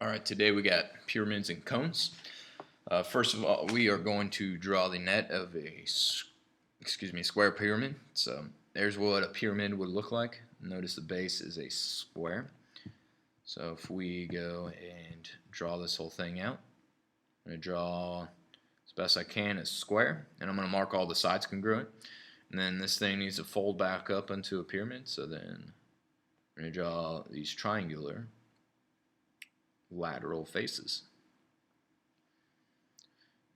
Alright, today we got pyramids and cones. First of all, we are going to draw the net of a square pyramid. So there's what a pyramid would look like. Notice the base is a square. So if we go and draw this whole thing out, I'm going to draw as best I can a square, and I'm going to mark all the sides congruent. And then this thing needs to fold back up into a pyramid, so then I'm going to draw these triangular lateral faces.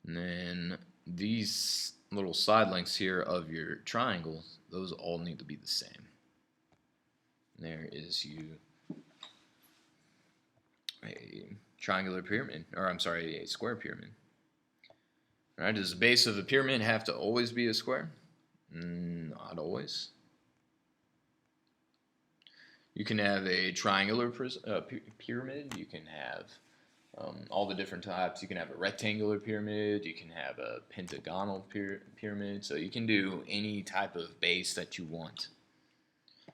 And then these little side lengths here of your triangle, those all need to be the same. And there is a triangular pyramid, or I'm sorry, a square pyramid. Alright, does the base of the pyramid have to always be a square? Not always. You can have a triangular pyramid. You can have all the different types. You can have a rectangular pyramid. You can have a pentagonal pyramid. So you can do any type of base that you want.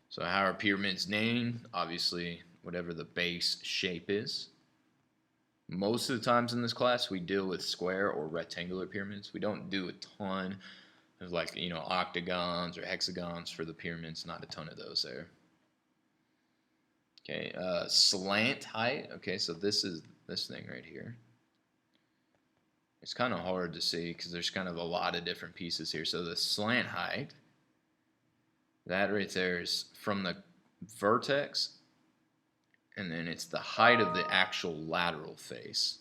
So how are pyramids named? Obviously, whatever the base shape is. Most of the times in this class, we deal with square or rectangular pyramids. We don't do a ton of octagons or hexagons for the pyramids. Not a ton of those there. Okay, slant height. Okay, so this is this thing right here. It's kind of hard to see because there's kind of a lot of different pieces here. So the slant height, that right there is from the vertex, and then it's the height of the actual lateral face.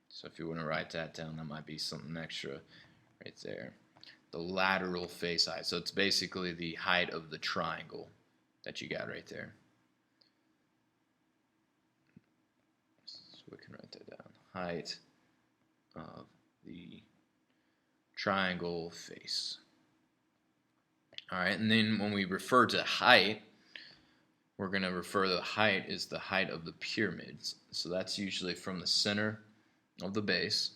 So if you want to write that down, that might be something extra right there. The lateral face height. So it's basically the height of the triangle that you got right there. So we can write that down. Height of the triangle face. Alright, and then when we refer to height, we're going to refer to the height is the height of the pyramids. So that's usually from the center of the base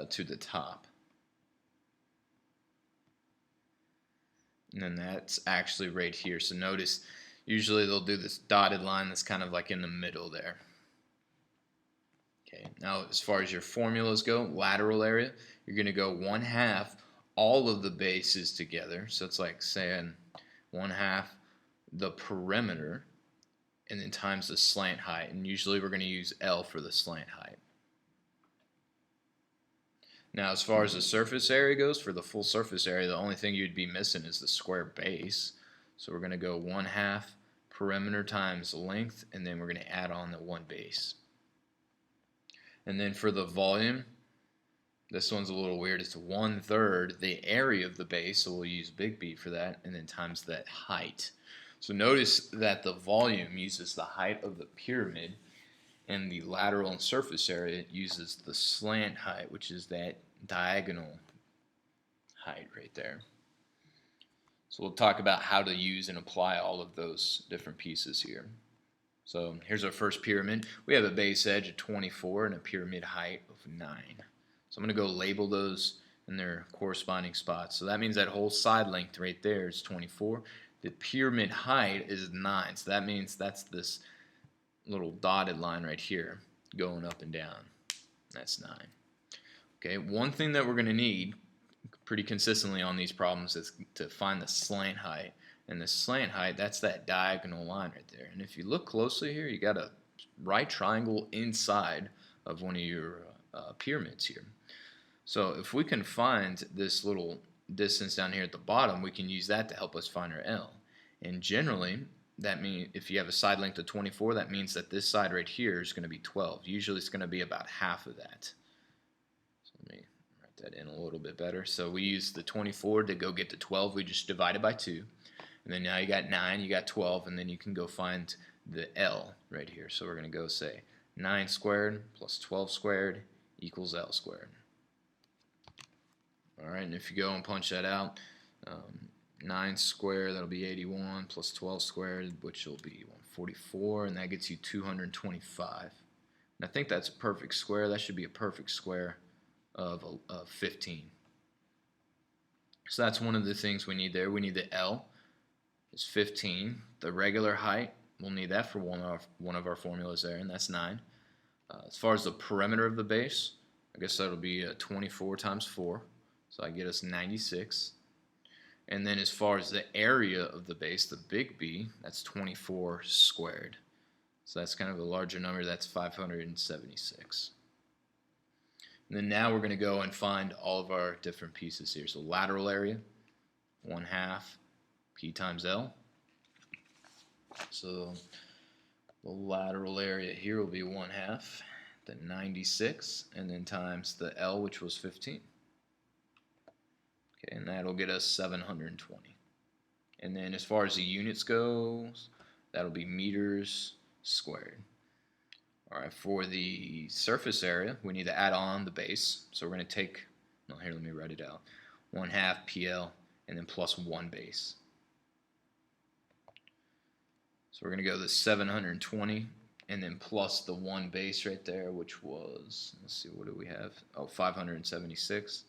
to the top. And then that's actually right here. So notice, usually they'll do this dotted line that's kind of like in the middle there. Okay, now as far as your formulas go, lateral area, you're going to go 1/2 all of the bases together. So it's like saying 1/2 the perimeter and then times the slant height. And usually we're going to use L for the slant height. Now, as far as the surface area goes, for the full surface area, the only thing you'd be missing is the square base. So we're going to go 1/2 perimeter times length, and then we're going to add on the one base. And then for the volume, this one's a little weird. It's 1/3 the area of the base, so we'll use big B for that, and then times that height. So notice that the volume uses the height of the pyramid, and the lateral and surface area uses the slant height, which is that diagonal height right there. So we'll talk about how to use and apply all of those different pieces here. So here's our first pyramid. We have a base edge of 24 and a pyramid height of 9. So I'm going to go label those in their corresponding spots. So that means that whole side length right there is 24. The pyramid height is 9. So that means that's this little dotted line right here going up and down. That's 9. Okay, one thing that we're going to need pretty consistently on these problems is to find the slant height. And the slant height, that's that diagonal line right there. And if you look closely here, you got a right triangle inside of one of your pyramids here. So if we can find this little distance down here at the bottom, we can use that to help us find our L. And generally, that means if you have a side length of 24, that means that this side right here is going to be 12. Usually it's going to be about half of that. So let me write that in a little bit better. So we use the 24 to go get to 12. We just divide it by 2. And then now you got 9, you got 12, and then you can go find the L right here. So we're going to go say 9 squared plus 12 squared equals L squared. Alright, and if you go and punch that out, 9 squared, that'll be 81, plus 12 squared, which will be 144, and that gets you 225, And I think that's a perfect square. That should be a perfect square of 15. So that's one of the things we need there. We need the L is 15. The regular height, we'll need that for one of our formulas there, and that's 9. As far as the perimeter of the base, I guess that'll be 24 times 4. So I get us 96. And then as far as the area of the base, the big B, that's 24 squared. So that's kind of a larger number. That's 576. And then now we're going to go and find all of our different pieces here. So lateral area, 1/2 P times L. So the lateral area here will be 1/2 the 96, and then times the L, which was 15. Okay, and that'll get us 720. And then as far as the units goes, that'll be meters squared. All right, for the surface area, we need to add on the base. So we're going to take, no, here, let me write it out. 1/2 PL and then plus 1 base. So we're going to go to 720 and then plus the 1 base right there, which was, let's see, what do we have? Oh, 576.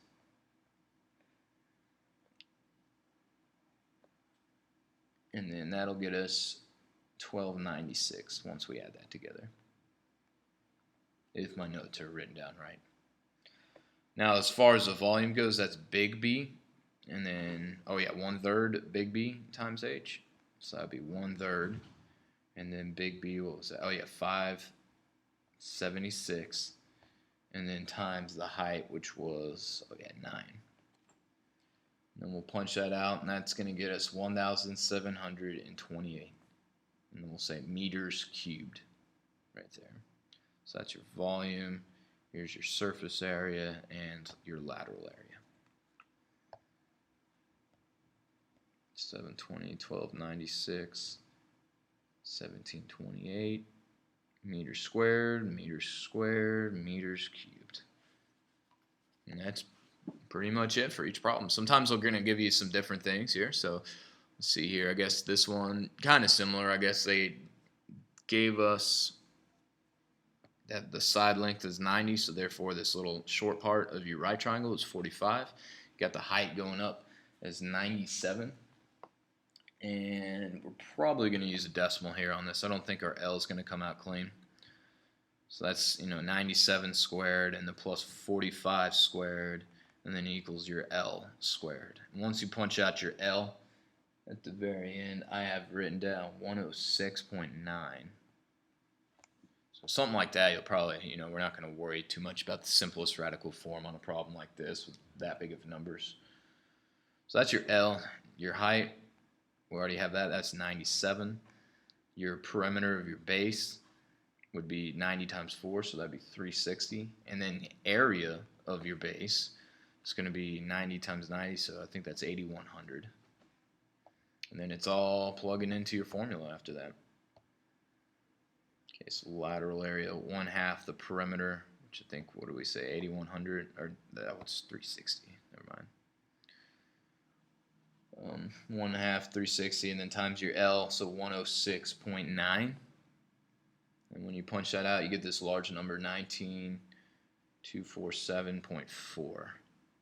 And then that'll get us 1296 once we add that together, if my notes are written down right. Now, as far as the volume goes, that's big B, and then, oh yeah, 1/3 big B times H. So that'd be 1/3, and then big B, what was that? Oh yeah, 576, and then times the height, which was, oh yeah, 9. Then we'll punch that out, and that's going to get us 1,728. And then we'll say meters cubed right there. So that's your volume. Here's your surface area and your lateral area. 720, 1296, 1728. Meters squared, meters squared, meters cubed. And that's pretty much it for each problem. Sometimes they're going to give you some different things here. So let's see here. I guess this one kind of similar. I guess they gave us that the side length is 90, so therefore this little short part of your right triangle is 45. You got the height going up as 97. And we're probably going to use a decimal here on this. I don't think our L is going to come out clean. So that's, 97 squared and the plus 45 squared, and then equals your L squared. And once you punch out your L, at the very end, I have written down 106.9. So something like that, you'll probably, we're not going to worry too much about the simplest radical form on a problem like this with that big of numbers. So that's your L. Your height, we already have that. That's 97. Your perimeter of your base would be 90 times 4, so that'd be 360. And then the area of your base is going to be 90 times 90, so I think that's 8,100. And then it's all plugging into your formula after that. Okay, so lateral area, 1/2 the perimeter, which I think, what do we say, 8,100, or that was 360, never mind. 1/2, 360, and then times your L, so 106.9. And when you punch that out, you get this large number, 19,247.4.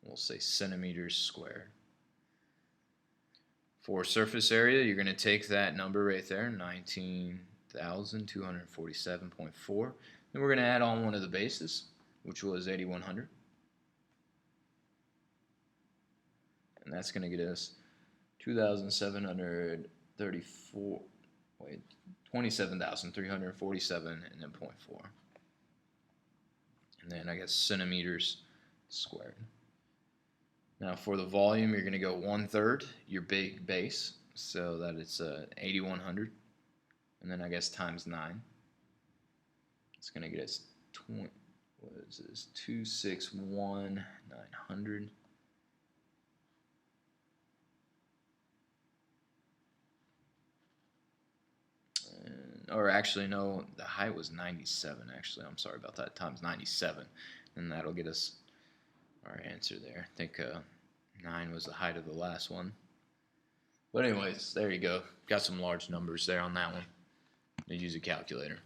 We'll say centimeters squared. For surface area, you're going to take that number right there, 19,247.4. Then we're going to add on one of the bases, which was 8,100. And that's going to get us 2,734, 27,347 and then 0.4. And then I guess centimeters squared. Now for the volume, you're going to go 1/3 your big base, so that it's 8,100, and then I guess times 9. It's going to get us 261,900. Or actually, no, the height was 97. Actually, I'm sorry about that. Times 97, and that'll get us our answer there. I think 9 was the height of the last one. But anyways, there you go. Got some large numbers there on that one. You use a calculator.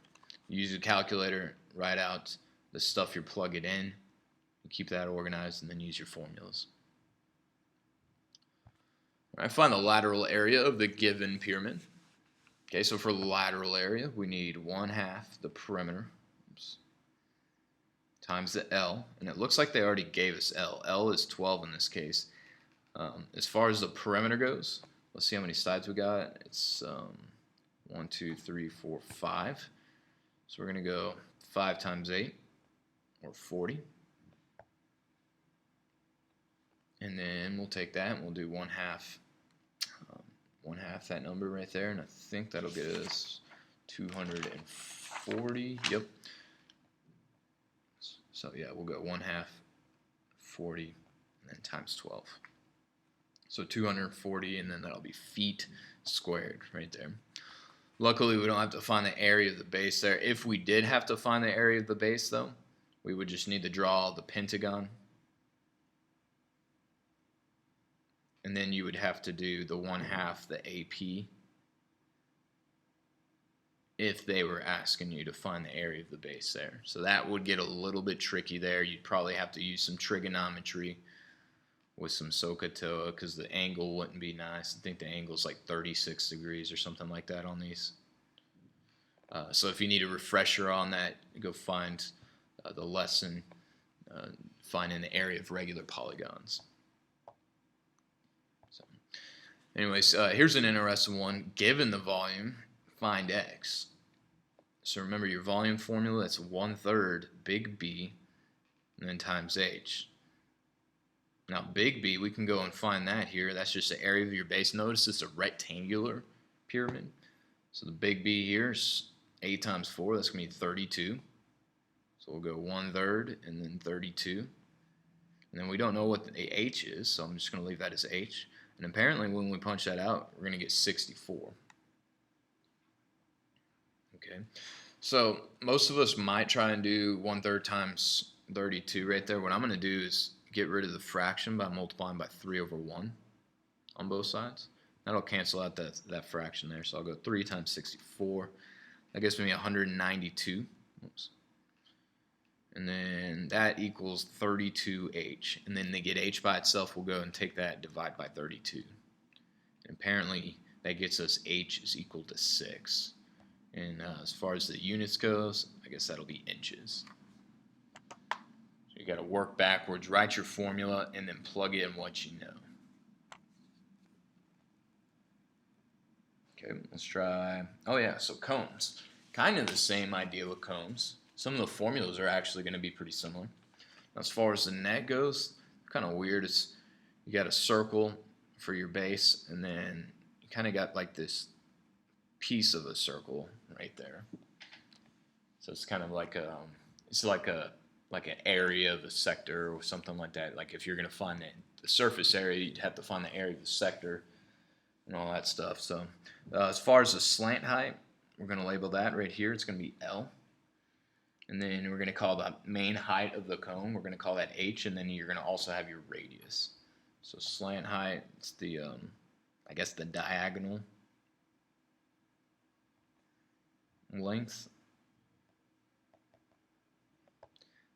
You use a calculator, write out the stuff you're plugging in, keep that organized, and then use your formulas. All right, find the lateral area of the given pyramid. Okay, so for the lateral area, we need 1/2 the perimeter times the L, and it looks like they already gave us L. L is 12 in this case. As far as the perimeter goes, let's see how many sides we got. It's 1, 2, 3, 4, 5. So we're going to go 5 times 8, or 40. And then we'll take that and we'll do 1/2 that number right there, and I think that'll get us 240. Yep. So yeah, we'll go 1/2 40 and then times 12. So 240, and then that'll be feet squared right there. Luckily, we don't have to find the area of the base there. If we did have to find the area of the base, though, we would just need to draw the pentagon. And then you would have to do the 1/2 the AP if they were asking you to find the area of the base there. So that would get a little bit tricky there. You'd probably have to use some trigonometry with some SOHCAHTOA because the angle wouldn't be nice. I think the angle is like 36 degrees or something like that on these. So if you need a refresher on that, go find the lesson, finding the area of regular polygons. So, anyways, here's an interesting one. Given the volume, find x. So remember your volume formula, that's 1/3 big B and then times h. Now big B, we can go and find that here. That's just the area of your base. Notice it's a rectangular pyramid. So the big B here is 8 times 4. That's going to be 32. So we'll go 1/3 and then 32. And then we don't know what the h is, so I'm just going to leave that as h. And apparently when we punch that out, we're going to get 64. Okay, so most of us might try and do 1/3 times 32 right there. What I'm going to do is get rid of the fraction by multiplying by 3/1 on both sides. That'll cancel out that fraction there. So I'll go 3 times 64. That gives me 192. Oops. And then that equals 32h. And then to get h by itself, we'll go and take that and divide by 32. And apparently that gets us h is equal to 6. And as far as the units goes, I guess that'll be inches. So you got to work backwards, write your formula, and then plug in what you know. Okay, let's try, oh yeah, so cones. Kind of the same idea with cones. Some of the formulas are actually going to be pretty similar. As far as the net goes, kind of weird. It's, you got a circle for your base, and then you kind of got like this piece of a circle right there. So it's kind of like a, it's like an area of a sector or something like that. Like if you're going to find the surface area, you'd have to find the area of the sector and all that stuff. So as far as the slant height, we're going to label that right here. It's going to be L. And then we're going to call the main height of the cone, we're going to call that H, and then you're going to also have your radius. So slant height, it's the, I guess the diagonal length.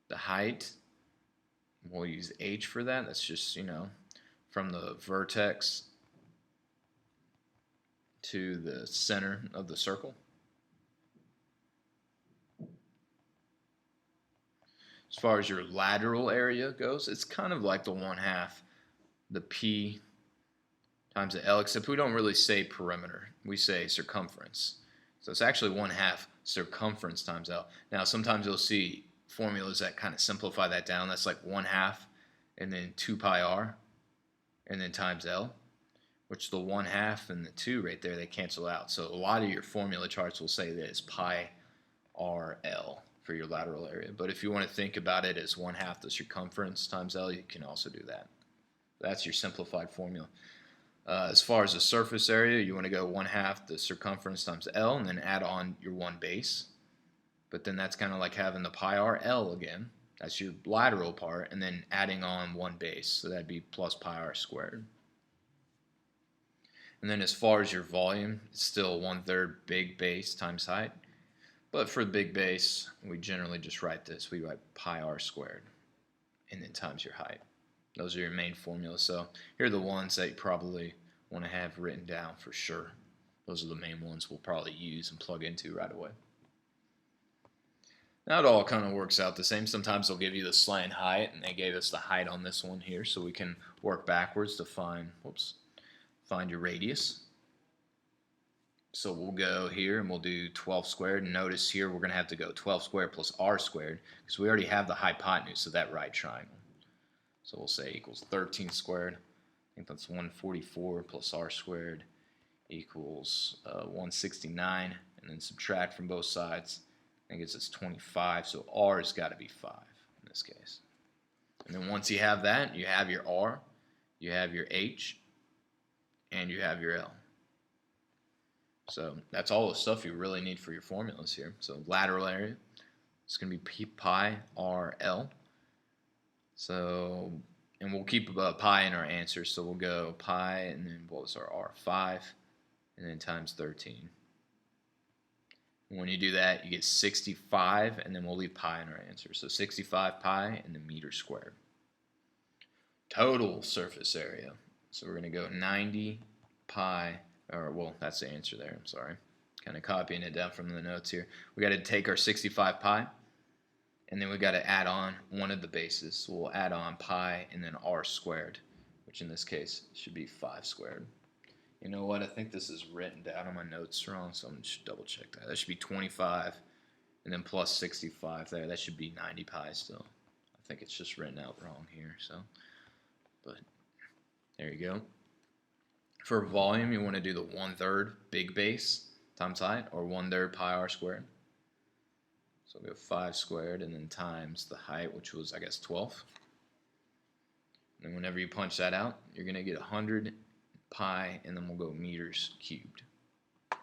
The height, we'll use H for that. That's just, you know, from the vertex to the center of the circle. As far as your lateral area goes, it's kind of like the 1/2 the P times the L, except we don't really say perimeter. We say circumference. So it's actually 1/2 circumference times L. Now sometimes you'll see formulas that kind of simplify that down. That's like 1/2 and then 2 pi r and then times L, which the 1/2 and the 2 right there, they cancel out. So a lot of your formula charts will say that it's pi r L for your lateral area. But if you want to think about it as 1/2 the circumference times L, you can also do that. That's your simplified formula. As far as the surface area, you want to go 1/2 the circumference times L and then add on your one base. But then that's kind of like having the pi r L again. That's your lateral part, and then adding on one base. So that'd be plus pi r squared. And then as far as your volume, it's still 1/3 big base times height. But for the big base, we generally just write this. We write pi r squared and then times your height. Those are your main formulas. So here are the ones that you probably want to have written down for sure. Those are the main ones we'll probably use and plug into right away. Now it all kind of works out the same. Sometimes they'll give you the slant height, and they gave us the height on this one here, so we can work backwards to find your radius. So we'll go here and we'll do 12 squared. And notice here we're going to have to go 12 squared plus r squared because we already have the hypotenuse of that right triangle. So we'll say equals 13 squared. I think that's 144 plus r squared equals 169. And then subtract from both sides. That gives us 25. So r has got to be 5 in this case. And then once you have that, you have your r, you have your h, and you have your l. So that's all the stuff you really need for your formulas here. So lateral area, it's going to be pi r l. So, and we'll keep pi in our answer. So we'll go pi, and then what was our r? 5, and then times 13. And when you do that, you get 65, and then we'll leave pi in our answer. So 65 pi and then meters squared. Total surface area. So we're going to go 90 pi. Or, well, that's the answer there. I'm sorry. Kind of copying it down from the notes here. We got to take our 65 pi, and then we got to add on one of the bases. So we'll add on pi and then r squared, which in this case should be 5 squared. You know what? I think this is written down on my notes wrong, so I'm going to double check that. That should be 25, and then plus 65 there. That should be 90 pi still. I think it's just written out wrong here. So, but there you go. For volume, you want to do the 1/3 big base times height, or 1/3 pi r squared. So we'll go 5 squared and then times the height, which was, I guess, 12. And then whenever you punch that out, you're going to get 100 pi, and then we'll go meters cubed. Right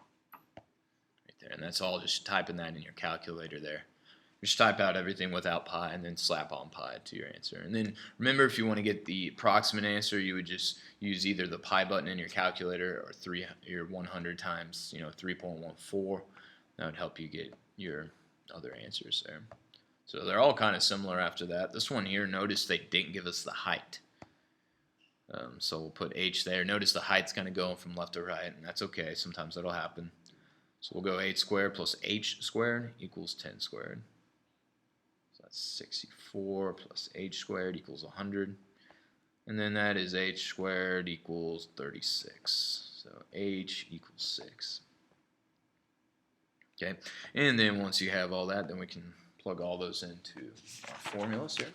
there. And that's all just typing that in your calculator there. Just type out everything without pi and then slap on pi to your answer. And then remember, if you want to get the approximate answer, you would just use either the pi button in your calculator or your 100 times 3.14. That would help you get your other answers there. So they're all kind of similar after that. This one here, notice they didn't give us the height. So we'll put h there. Notice the height's kind of going from left to right, and that's okay. Sometimes that'll happen. So we'll go 8 squared plus h squared equals 10 squared. 64 plus h squared equals 100, and then that is h squared equals 36. So h equals 6. Okay, and then once you have all that, then we can plug all those into our formulas here.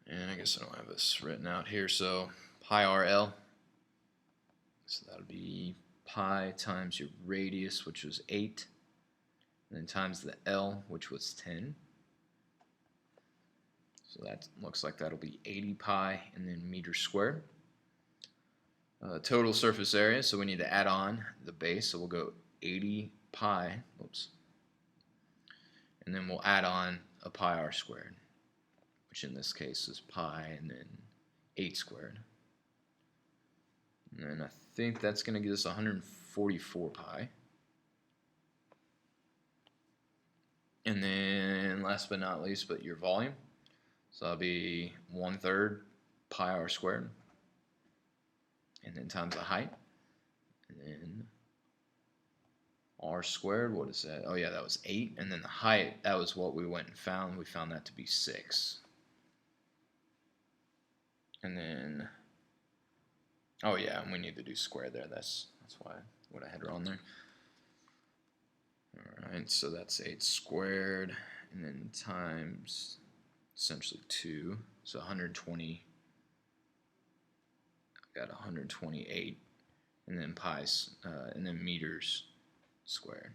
And I guess I don't have this written out here. So pi RL, so that'll be pi times your radius, which was 8. And then times the L, which was 10. So that looks like that'll be 80 pi and then meters squared. Total surface area, so we need to add on the base, so we'll go 80 pi, and then we'll add on a pi r squared, which in this case is pi and then 8 squared. And then I think that's going to give us 144 pi. And then last but not least, but your volume. So that'll be 1/3 pi r squared. And then times the height. And then r squared, what is that? Oh yeah, that was 8. And then the height, that was what we went and found. We found that to be 6. And then, oh yeah, and we need to do square there. That's why what I had wrong there. Alright, so that's 8 squared, and then times essentially 2, so 120. I've got 128, and then pi, and then meters squared.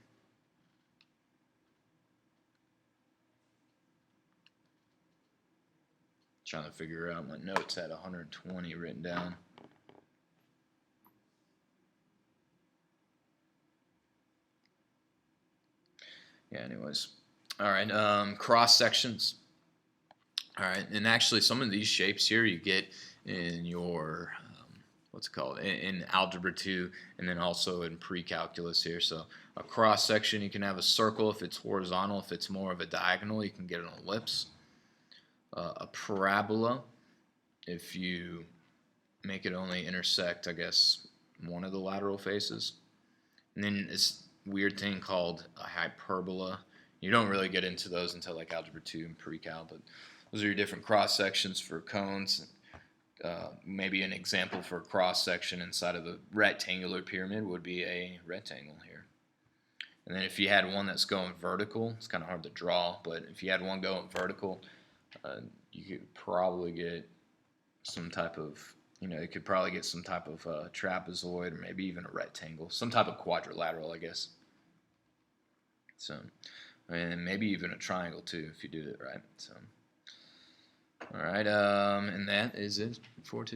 Trying to figure out, my notes had 120 written down. Yeah, anyways. All right, cross sections. All right, and actually some of these shapes here you get in your, what's it called, in Algebra 2, and then also in pre-calculus here. So a cross section, you can have a circle if it's horizontal. If it's more of a diagonal, you can get an ellipse. A parabola, if you make it only intersect, I guess, one of the lateral faces. And then this weird thing called a hyperbola. You don't really get into those until like Algebra 2 and pre-cal, but those are your different cross sections for cones. Maybe an example for a cross section inside of a rectangular pyramid would be a rectangle here. And then if you had one that's going vertical, it's kind of hard to draw, but if you had one going vertical, you could probably get some type of, you could probably get some type of trapezoid, or maybe even a rectangle, some type of quadrilateral, I guess. So, and maybe even a triangle too, if you do it right. So, all right, and that is it for today.